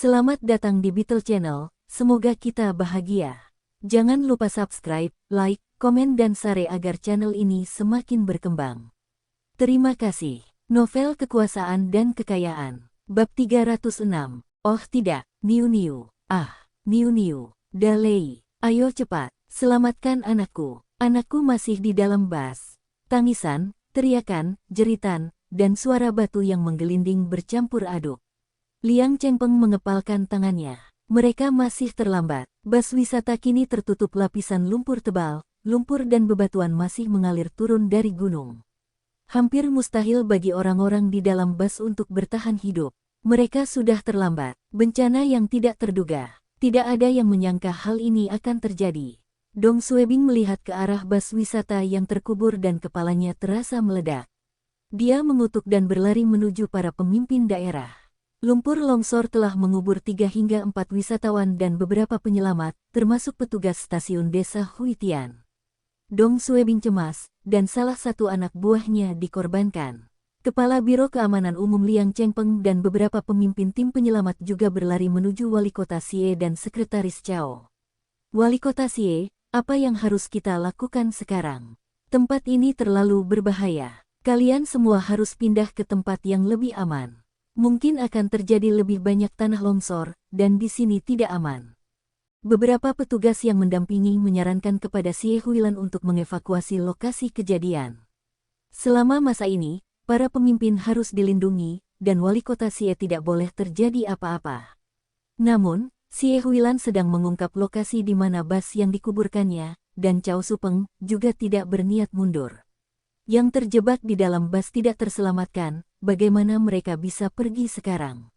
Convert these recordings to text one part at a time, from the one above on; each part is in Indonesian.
Selamat datang di Beetle Channel, semoga kita bahagia. Jangan lupa subscribe, like, komen dan share agar channel ini semakin berkembang. Terima kasih. Novel Kekuasaan dan Kekayaan. Bab 306. Oh tidak, Niu. Niu. Dalei. Ayo cepat, selamatkan anakku. Anakku masih di dalam bas. Tangisan, teriakan, jeritan, dan suara batu yang menggelinding bercampur aduk. Liang Chengpeng mengepalkan tangannya. Mereka masih terlambat. Bas wisata kini tertutup lapisan lumpur tebal, lumpur dan bebatuan masih mengalir turun dari gunung. Hampir mustahil bagi orang-orang di dalam bas untuk bertahan hidup. Mereka sudah terlambat. Bencana yang tidak terduga. Tidak ada yang menyangka hal ini akan terjadi. Dong Suebing melihat ke arah bas wisata yang terkubur dan kepalanya terasa meledak. Dia mengutuk dan berlari menuju para pemimpin daerah. Lumpur longsor telah mengubur 3 hingga 4 wisatawan dan beberapa penyelamat, termasuk petugas stasiun desa Huitian. Dong Suebing cemas, dan salah satu anak buahnya dikorbankan. Kepala Biro Keamanan Umum Liang Chengpeng dan beberapa pemimpin tim penyelamat juga berlari menuju Wali Kota Xie dan Sekretaris Cao. Wali Kota Xie, apa yang harus kita lakukan sekarang? Tempat ini terlalu berbahaya. Kalian semua harus pindah ke tempat yang lebih aman. Mungkin akan terjadi lebih banyak tanah longsor, dan di sini tidak aman. Beberapa petugas yang mendampingi menyarankan kepada Xie Huilan untuk mengevakuasi lokasi kejadian. Selama masa ini, para pemimpin harus dilindungi, dan wali kota Xie tidak boleh terjadi apa-apa. Namun, Xie Huilan sedang mengungkap lokasi di mana bas yang dikuburkannya, dan Cao Supeng juga tidak berniat mundur. Yang terjebak di dalam bas tidak terselamatkan, bagaimana mereka bisa pergi sekarang?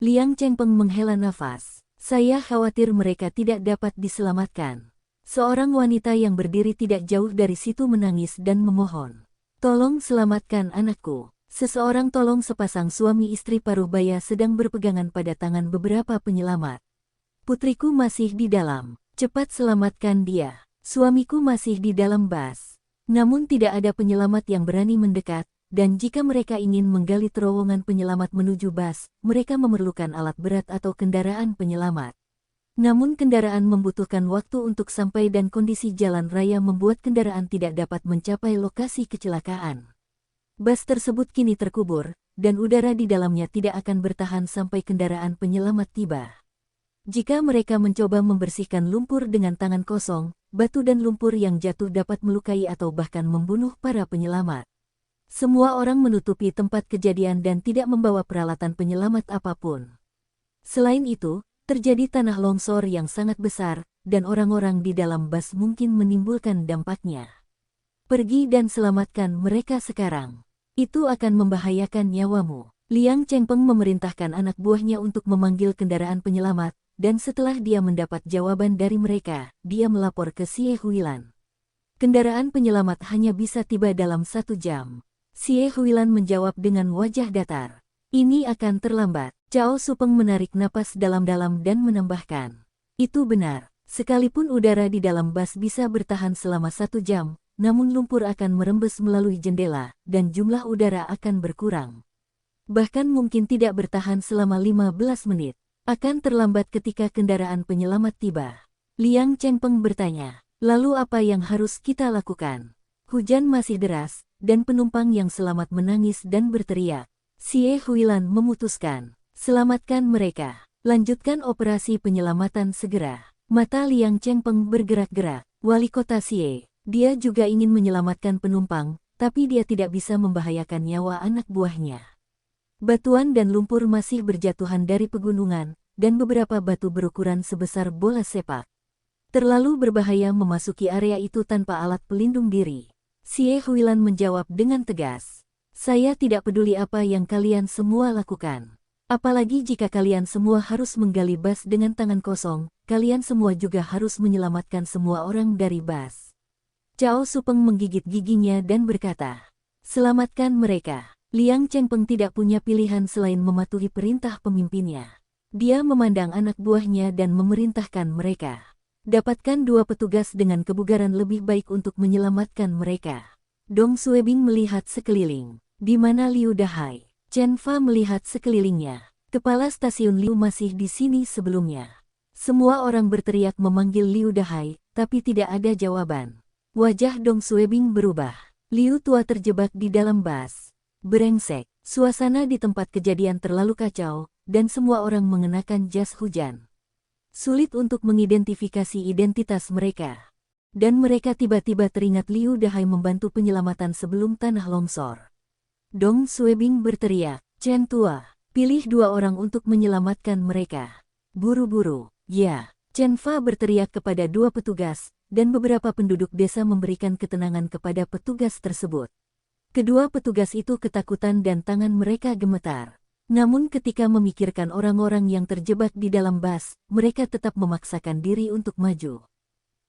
Liang Chengpeng menghela nafas. Saya khawatir mereka tidak dapat diselamatkan. Seorang wanita yang berdiri tidak jauh dari situ menangis dan memohon. Tolong selamatkan anakku. Seseorang tolong sepasang suami istri paruh baya sedang berpegangan pada tangan beberapa penyelamat. Putriku masih di dalam. Cepat selamatkan dia. Suamiku masih di dalam bas. Namun tidak ada penyelamat yang berani mendekat, dan jika mereka ingin menggali terowongan penyelamat menuju bas, mereka memerlukan alat berat atau kendaraan penyelamat. Namun kendaraan membutuhkan waktu untuk sampai dan kondisi jalan raya membuat kendaraan tidak dapat mencapai lokasi kecelakaan. Bas tersebut kini terkubur, dan udara di dalamnya tidak akan bertahan sampai kendaraan penyelamat tiba. Jika mereka mencoba membersihkan lumpur dengan tangan kosong, batu dan lumpur yang jatuh dapat melukai atau bahkan membunuh para penyelamat. Semua orang menutupi tempat kejadian dan tidak membawa peralatan penyelamat apapun. Selain itu, terjadi tanah longsor yang sangat besar, dan orang-orang di dalam bas mungkin menimbulkan dampaknya. Pergi dan selamatkan mereka sekarang. Itu akan membahayakan nyawamu. Liang Chengpeng memerintahkan anak buahnya untuk memanggil kendaraan penyelamat, dan setelah dia mendapat jawaban dari mereka, dia melapor ke Xie Huilan. Kendaraan penyelamat hanya bisa tiba dalam 1 jam. Xie Huilan menjawab dengan wajah datar. Ini akan terlambat. Cao Supeng menarik napas dalam-dalam dan menambahkan. Itu benar. Sekalipun udara di dalam bas bisa bertahan selama 1 jam, namun lumpur akan merembes melalui jendela, dan jumlah udara akan berkurang. Bahkan mungkin tidak bertahan selama 15 menit. Akan terlambat ketika kendaraan penyelamat tiba. Liang Chengpeng bertanya, lalu apa yang harus kita lakukan? Hujan masih deras, dan penumpang yang selamat menangis dan berteriak. Xie Huilan memutuskan, selamatkan mereka. Lanjutkan operasi penyelamatan segera. Mata Liang Chengpeng bergerak-gerak. Wali kota Xie, dia juga ingin menyelamatkan penumpang, tapi dia tidak bisa membahayakan nyawa anak buahnya. Batuan dan lumpur masih berjatuhan dari pegunungan, dan beberapa batu berukuran sebesar bola sepak. Terlalu berbahaya memasuki area itu tanpa alat pelindung diri. Xie Huilan menjawab dengan tegas. Saya tidak peduli apa yang kalian semua lakukan. Apalagi jika kalian semua harus menggali bas dengan tangan kosong, kalian semua juga harus menyelamatkan semua orang dari bas. Cao Supeng menggigit giginya dan berkata, selamatkan mereka. Liang Chengpeng tidak punya pilihan selain mematuhi perintah pemimpinnya. Dia memandang anak buahnya dan memerintahkan mereka. Dapatkan 2 petugas dengan kebugaran lebih baik untuk menyelamatkan mereka. Dong Suebing melihat sekeliling. Di mana Liu Dahai? Chen Fa melihat sekelilingnya. Kepala stasiun Liu masih di sini sebelumnya. Semua orang berteriak memanggil Liu Dahai, tapi tidak ada jawaban. Wajah Dong Suebing berubah. Liu tua terjebak di dalam bus. Brengsek. Suasana di tempat kejadian terlalu kacau, dan semua orang mengenakan jas hujan. Sulit untuk mengidentifikasi identitas mereka. Dan mereka tiba-tiba teringat Liu Dahai membantu penyelamatan sebelum tanah longsor. Dong Suebing berteriak, "Chen tua, pilih 2 orang untuk menyelamatkan mereka. Buru-buru." "Ya." Chen Fa berteriak kepada 2 petugas, dan beberapa penduduk desa memberikan ketenangan kepada petugas tersebut. Kedua petugas itu ketakutan dan tangan mereka gemetar. Namun ketika memikirkan orang-orang yang terjebak di dalam bus, mereka tetap memaksakan diri untuk maju.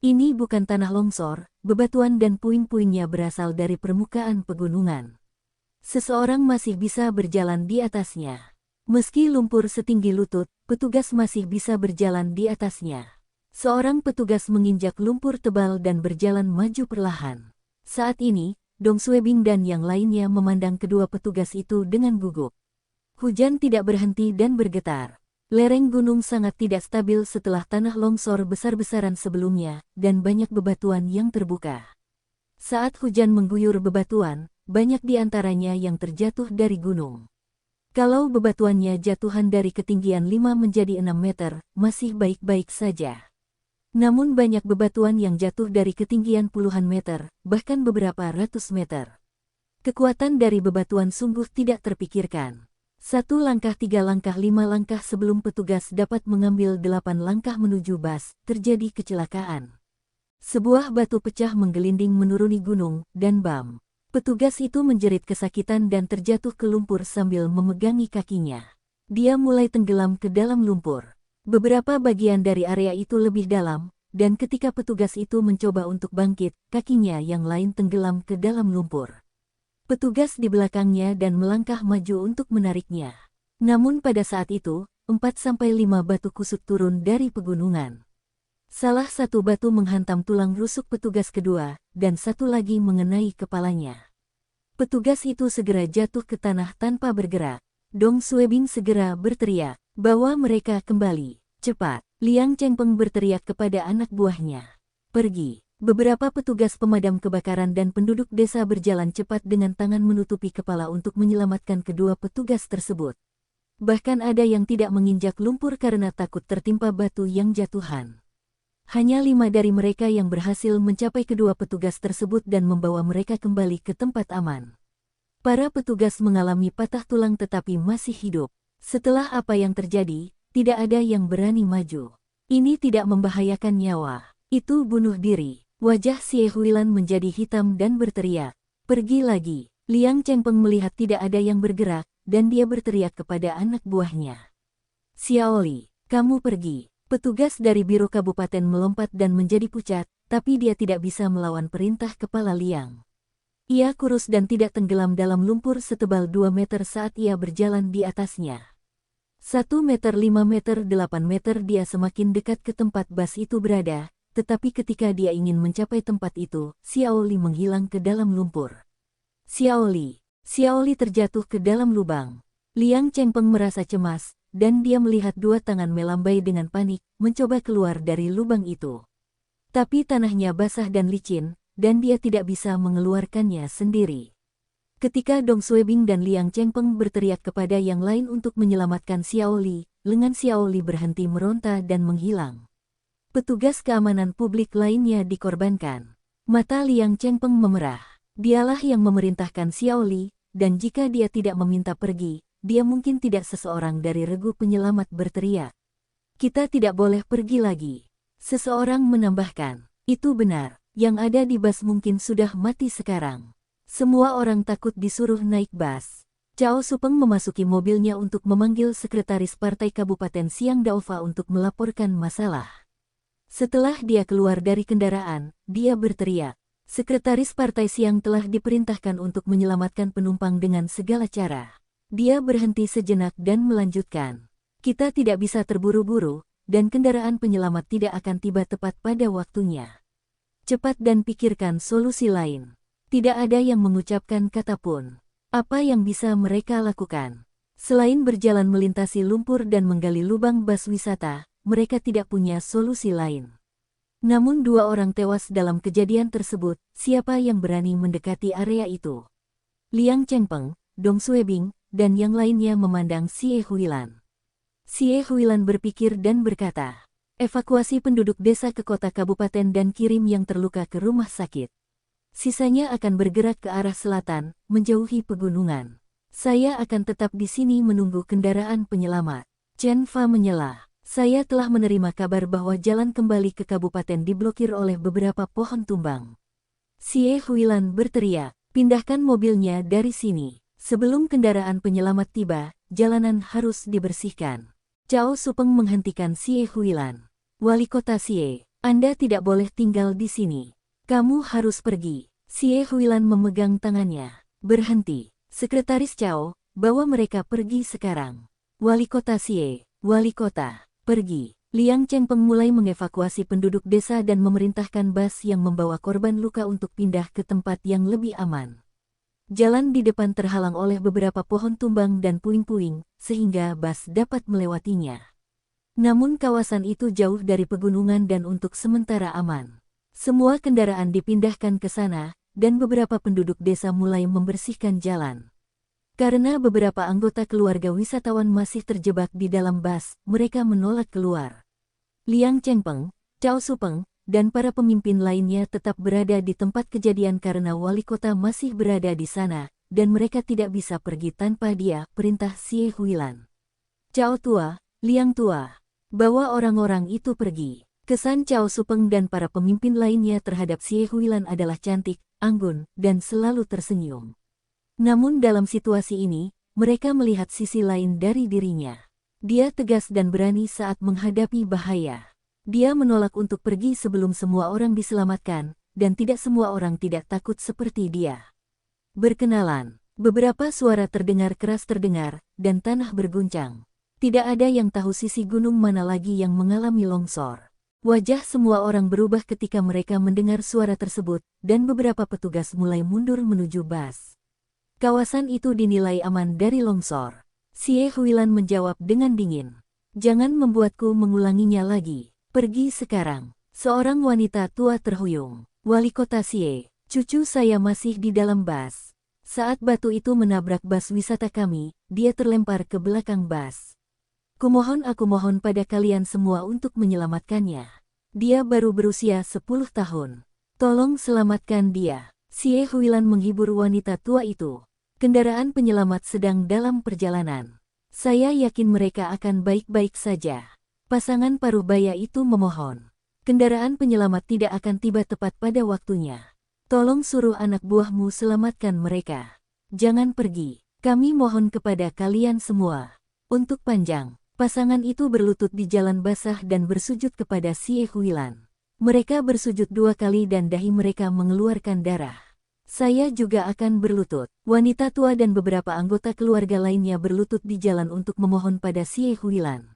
Ini bukan tanah longsor, bebatuan dan puing-puingnya berasal dari permukaan pegunungan. Seseorang masih bisa berjalan di atasnya. Meski lumpur setinggi lutut, petugas masih bisa berjalan di atasnya. Seorang petugas menginjak lumpur tebal dan berjalan maju perlahan. Saat ini, Dong Suebing dan yang lainnya memandang kedua petugas itu dengan gugup. Hujan tidak berhenti dan bergetar. Lereng gunung sangat tidak stabil setelah tanah longsor besar-besaran sebelumnya, dan banyak bebatuan yang terbuka. Saat hujan mengguyur bebatuan, banyak di antaranya yang terjatuh dari gunung. Kalau bebatuannya jatuhan dari ketinggian 5 menjadi 6 meter, masih baik-baik saja. Namun banyak bebatuan yang jatuh dari ketinggian puluhan meter, bahkan beberapa ratus meter. Kekuatan dari bebatuan sungguh tidak terpikirkan. 1 langkah, 3 langkah, 5 langkah sebelum petugas dapat mengambil 8 langkah menuju bus, terjadi kecelakaan. Sebuah batu pecah menggelinding menuruni gunung, dan bam. Petugas itu menjerit kesakitan dan terjatuh ke lumpur sambil memegangi kakinya. Dia mulai tenggelam ke dalam lumpur. Beberapa bagian dari area itu lebih dalam, dan ketika petugas itu mencoba untuk bangkit, kakinya yang lain tenggelam ke dalam lumpur. Petugas di belakangnya dan melangkah maju untuk menariknya. Namun pada saat itu, 4-5 batu kusut turun dari pegunungan. Salah satu batu menghantam tulang rusuk petugas kedua, dan satu lagi mengenai kepalanya. Petugas itu segera jatuh ke tanah tanpa bergerak. Dong Suebing segera berteriak, "Bawa mereka kembali, cepat." Liang Chengpeng berteriak kepada anak buahnya, "Pergi." Beberapa petugas pemadam kebakaran dan penduduk desa berjalan cepat dengan tangan menutupi kepala untuk menyelamatkan kedua petugas tersebut. Bahkan ada yang tidak menginjak lumpur karena takut tertimpa batu yang jatuhan. Hanya 5 dari mereka yang berhasil mencapai kedua petugas tersebut dan membawa mereka kembali ke tempat aman. Para petugas mengalami patah tulang tetapi masih hidup. Setelah apa yang terjadi, tidak ada yang berani maju. Ini tidak membahayakan nyawa. Itu bunuh diri. Wajah Xie Huilan menjadi hitam dan berteriak, "Pergi lagi." Liang Chengpeng melihat tidak ada yang bergerak, dan dia berteriak kepada anak buahnya, "Xiaoli, kamu pergi." Petugas dari Biro Kabupaten melompat dan menjadi pucat, tapi dia tidak bisa melawan perintah kepala Liang. Ia kurus dan tidak tenggelam dalam lumpur setebal 2 meter saat ia berjalan di atasnya. 1 meter, 5 meter, 8 meter dia semakin dekat ke tempat bus itu berada. Tetapi ketika dia ingin mencapai tempat itu, Xiaoli menghilang ke dalam lumpur. Xiaoli terjatuh ke dalam lubang. Liang Chengpeng merasa cemas, dan dia melihat 2 tangan melambai dengan panik, mencoba keluar dari lubang itu. Tapi tanahnya basah dan licin, dan dia tidak bisa mengeluarkannya sendiri. Ketika Dong Suebing dan Liang Chengpeng berteriak kepada yang lain untuk menyelamatkan Xiaoli, lengan Xiaoli berhenti meronta dan menghilang. Petugas keamanan publik lainnya dikorbankan. Mata Liang Chengpeng memerah. Dialah yang memerintahkan Xiaoli, dan jika dia tidak meminta pergi, dia mungkin tidak seseorang dari regu penyelamat berteriak, "Kita tidak boleh pergi lagi." Seseorang menambahkan, "Itu benar, yang ada di bus mungkin sudah mati sekarang." Semua orang takut disuruh naik bus. Cao Supeng memasuki mobilnya untuk memanggil sekretaris Partai Kabupaten Siang Daofa untuk melaporkan masalah. Setelah dia keluar dari kendaraan, dia berteriak, "Sekretaris Partai Siang telah diperintahkan untuk menyelamatkan penumpang dengan segala cara." Dia berhenti sejenak dan melanjutkan, "Kita tidak bisa terburu-buru, dan kendaraan penyelamat tidak akan tiba tepat pada waktunya. Cepat dan pikirkan solusi lain." Tidak ada yang mengucapkan kata pun. Apa yang bisa mereka lakukan? Selain berjalan melintasi lumpur dan menggali lubang bas wisata, mereka tidak punya solusi lain. Namun 2 orang tewas dalam kejadian tersebut, siapa yang berani mendekati area itu? Liang Chengpeng, Dong Suebing, dan yang lainnya memandang Xie Huilan. Xie Huilan berpikir dan berkata, evakuasi penduduk desa ke kota kabupaten dan kirim yang terluka ke rumah sakit. Sisanya akan bergerak ke arah selatan, menjauhi pegunungan. Saya akan tetap di sini menunggu kendaraan penyelamat. Chen Fa menyela. Saya telah menerima kabar bahwa jalan kembali ke kabupaten diblokir oleh beberapa pohon tumbang. Xie Huilan berteriak, pindahkan mobilnya dari sini. Sebelum kendaraan penyelamat tiba, jalanan harus dibersihkan. Cao Supeng menghentikan Xie Huilan. Wali kota Xie, Anda tidak boleh tinggal di sini. Kamu harus pergi. Xie Huilan memegang tangannya. Berhenti. Sekretaris Cao, bawa mereka pergi sekarang. Wali kota Xie, wali kota. Pergi. Liang Chengpeng mulai mengevakuasi penduduk desa dan memerintahkan bas yang membawa korban luka untuk pindah ke tempat yang lebih aman. Jalan di depan terhalang oleh beberapa pohon tumbang dan puing-puing, sehingga bas dapat melewatinya. Namun kawasan itu jauh dari pegunungan dan untuk sementara aman. Semua kendaraan dipindahkan ke sana, dan beberapa penduduk desa mulai membersihkan jalan. Karena beberapa anggota keluarga wisatawan masih terjebak di dalam bas, mereka menolak keluar. Liang Chengpeng, Cao Supeng, dan para pemimpin lainnya tetap berada di tempat kejadian karena wali kota masih berada di sana, dan mereka tidak bisa pergi tanpa dia, perintah Xie Huilan. Cao Tua, Liang Tua, bawa orang-orang itu pergi. Kesan Cao Supeng dan para pemimpin lainnya terhadap Xie Huilan adalah cantik, anggun, dan selalu tersenyum. Namun dalam situasi ini, mereka melihat sisi lain dari dirinya. Dia tegas dan berani saat menghadapi bahaya. Dia menolak untuk pergi sebelum semua orang diselamatkan, dan tidak semua orang tidak takut seperti dia. Berkenalan, beberapa suara terdengar keras dan tanah berguncang. Tidak ada yang tahu sisi gunung mana lagi yang mengalami longsor. Wajah semua orang berubah ketika mereka mendengar suara tersebut, dan beberapa petugas mulai mundur menuju bas. Kawasan itu dinilai aman dari longsor. Xie Huilan menjawab dengan dingin. Jangan membuatku mengulanginya lagi. Pergi sekarang. Seorang wanita tua terhuyung. Wali kota Xie, cucu saya masih di dalam bas. Saat batu itu menabrak bas wisata kami, dia terlempar ke belakang bas. Aku mohon pada kalian semua untuk menyelamatkannya. Dia baru berusia 10 tahun. Tolong selamatkan dia. Xie Huilan menghibur wanita tua itu. Kendaraan penyelamat sedang dalam perjalanan. Saya yakin mereka akan baik-baik saja. Pasangan paruh baya itu memohon. Kendaraan penyelamat tidak akan tiba tepat pada waktunya. Tolong suruh anak buahmu selamatkan mereka. Jangan pergi. Kami mohon kepada kalian semua. Untuk panjang, pasangan itu berlutut di jalan basah dan bersujud kepada Xie Huilan. Mereka bersujud 2 kali dan dahi mereka mengeluarkan darah. Saya juga akan berlutut. Wanita tua dan beberapa anggota keluarga lainnya berlutut di jalan untuk memohon pada Xie Huilan.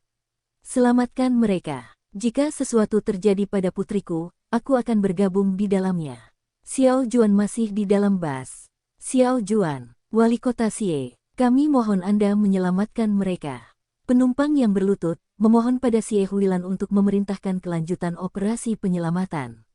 Selamatkan mereka. Jika sesuatu terjadi pada putriku, aku akan bergabung di dalamnya. Xiao Juan masih di dalam bas. Xiao Juan, wali kota Xie, kami mohon Anda menyelamatkan mereka. Penumpang yang berlutut, memohon pada Xie Huilan untuk memerintahkan kelanjutan operasi penyelamatan.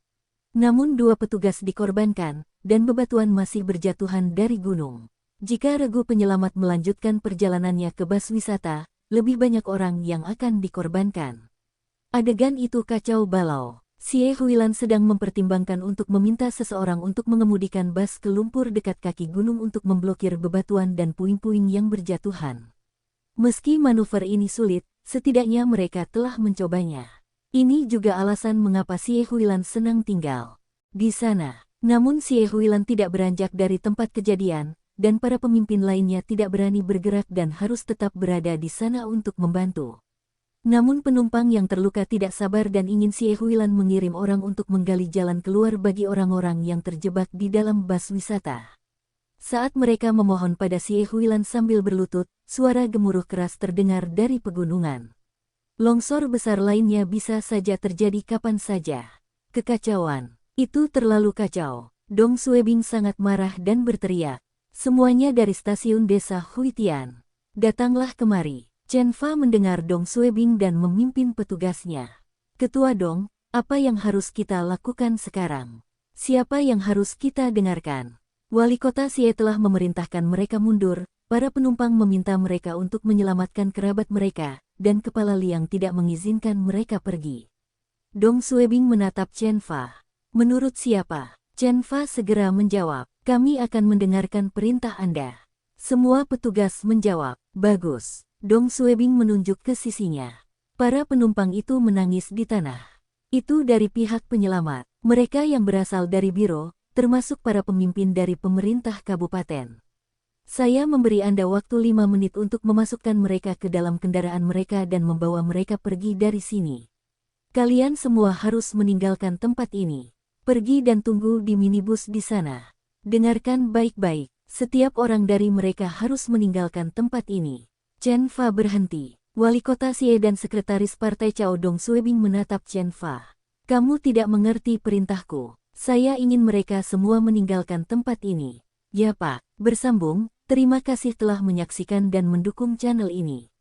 Namun 2 petugas dikorbankan, dan bebatuan masih berjatuhan dari gunung. Jika regu penyelamat melanjutkan perjalanannya ke bas wisata, lebih banyak orang yang akan dikorbankan. Adegan itu kacau balau. Xie Huilan sedang mempertimbangkan untuk meminta seseorang untuk mengemudikan bas ke lumpur dekat kaki gunung untuk memblokir bebatuan dan puing-puing yang berjatuhan. Meski manuver ini sulit, setidaknya mereka telah mencobanya. Ini juga alasan mengapa Xie Huilan senang tinggal di sana. Namun Xie Huilan tidak beranjak dari tempat kejadian, dan para pemimpin lainnya tidak berani bergerak dan harus tetap berada di sana untuk membantu. Namun penumpang yang terluka tidak sabar dan ingin Xie Huilan mengirim orang untuk menggali jalan keluar bagi orang-orang yang terjebak di dalam bas wisata. Saat mereka memohon pada Xie Huilan sambil berlutut, suara gemuruh keras terdengar dari pegunungan. Longsor besar lainnya bisa saja terjadi kapan saja. Kekacauan. Itu terlalu kacau. Dong Suebing sangat marah dan berteriak. Semuanya dari stasiun desa Huitian. Datanglah kemari. Chen Fa mendengar Dong Suebing dan memimpin petugasnya. Ketua Dong, apa yang harus kita lakukan sekarang? Siapa yang harus kita dengarkan? Wali kota Xie telah memerintahkan mereka mundur, para penumpang meminta mereka untuk menyelamatkan kerabat mereka, dan Kepala Liang tidak mengizinkan mereka pergi. Dong Suebing menatap Chen Fa. Menurut siapa? Chen Fa segera menjawab, kami akan mendengarkan perintah Anda. Semua petugas menjawab, bagus. Dong Suebing menunjuk ke sisinya. Para penumpang itu menangis di tanah. Itu dari pihak penyelamat. Mereka yang berasal dari biro, termasuk para pemimpin dari pemerintah kabupaten. Saya memberi Anda waktu 5 menit untuk memasukkan mereka ke dalam kendaraan mereka dan membawa mereka pergi dari sini. Kalian semua harus meninggalkan tempat ini. Pergi dan tunggu di minibus di sana. Dengarkan baik-baik, setiap orang dari mereka harus meninggalkan tempat ini. Chen Fa berhenti. Wali kota Xie dan sekretaris partai Cao Dong Suebing menatap Chen Fa. Kamu tidak mengerti perintahku. Saya ingin mereka semua meninggalkan tempat ini. Ya Pak, bersambung, terima kasih telah menyaksikan dan mendukung channel ini.